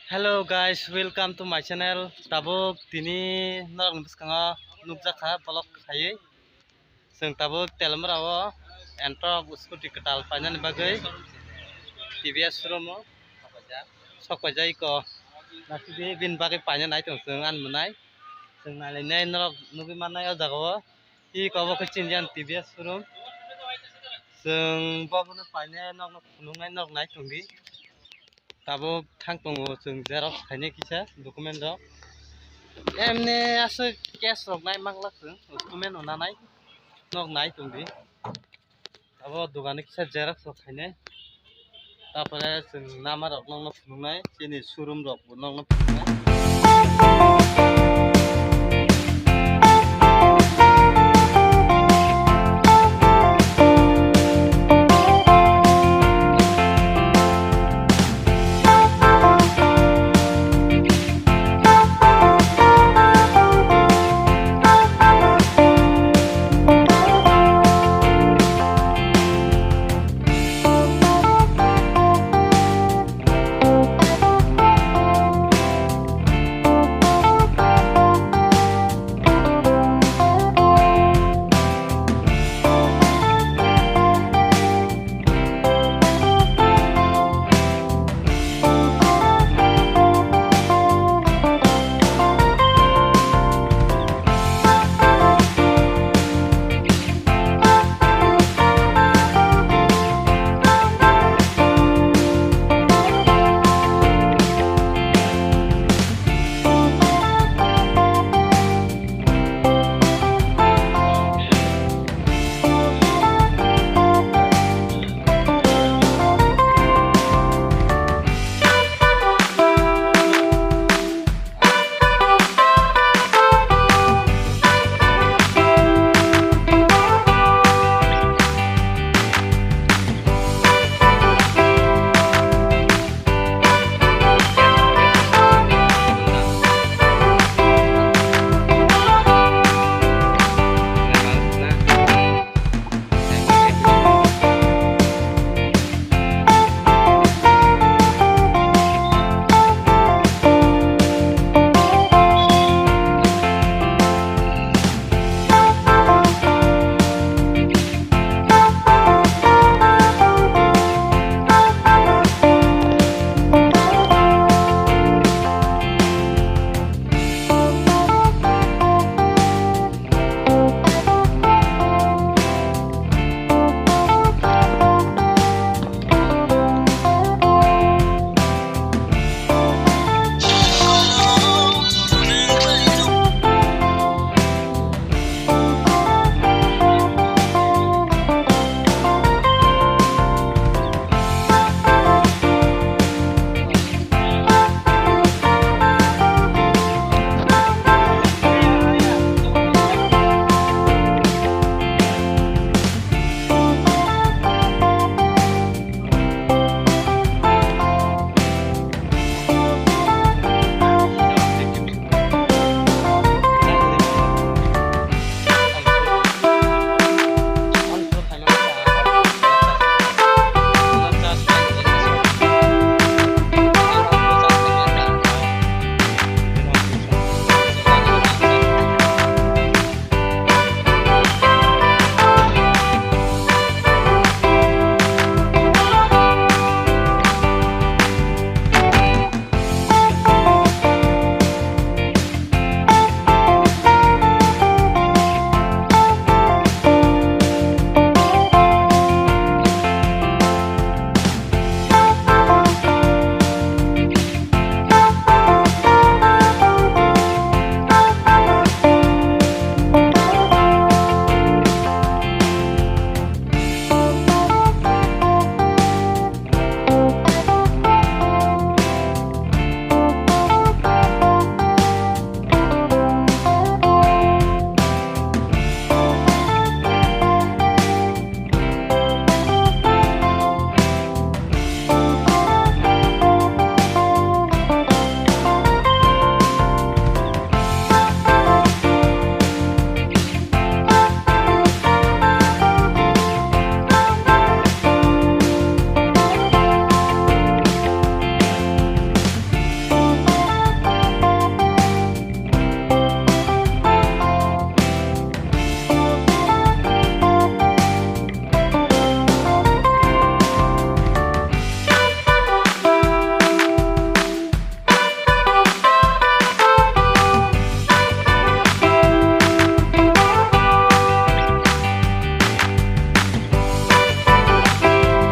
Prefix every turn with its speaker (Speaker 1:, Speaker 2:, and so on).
Speaker 1: Hello guys, welcome to my channel. Tabuk tini norang biskango nukjaka bolok khai. Seng tabuk telmrawo ntroq scooty ketal panyan bagai. TVS romo sokojai ko. Nasi bin bagai panyan ai tong seng an menai. Seng nalai nai norok nubi manai al jagawo. I ko bo kecinjan TVS rom. Seng bo no panyan nok nungai nok nai tonggi. Tabuk thang tongo seng xerox khaine kisa document rok. Emne ase cash rok nai manglak seng document onanai nok nai tongdi. Abo dogane kisa xerox rok khaine. Tapore seng nama rok nong no phunungnai chini showroom rok bo nong no phunungnai.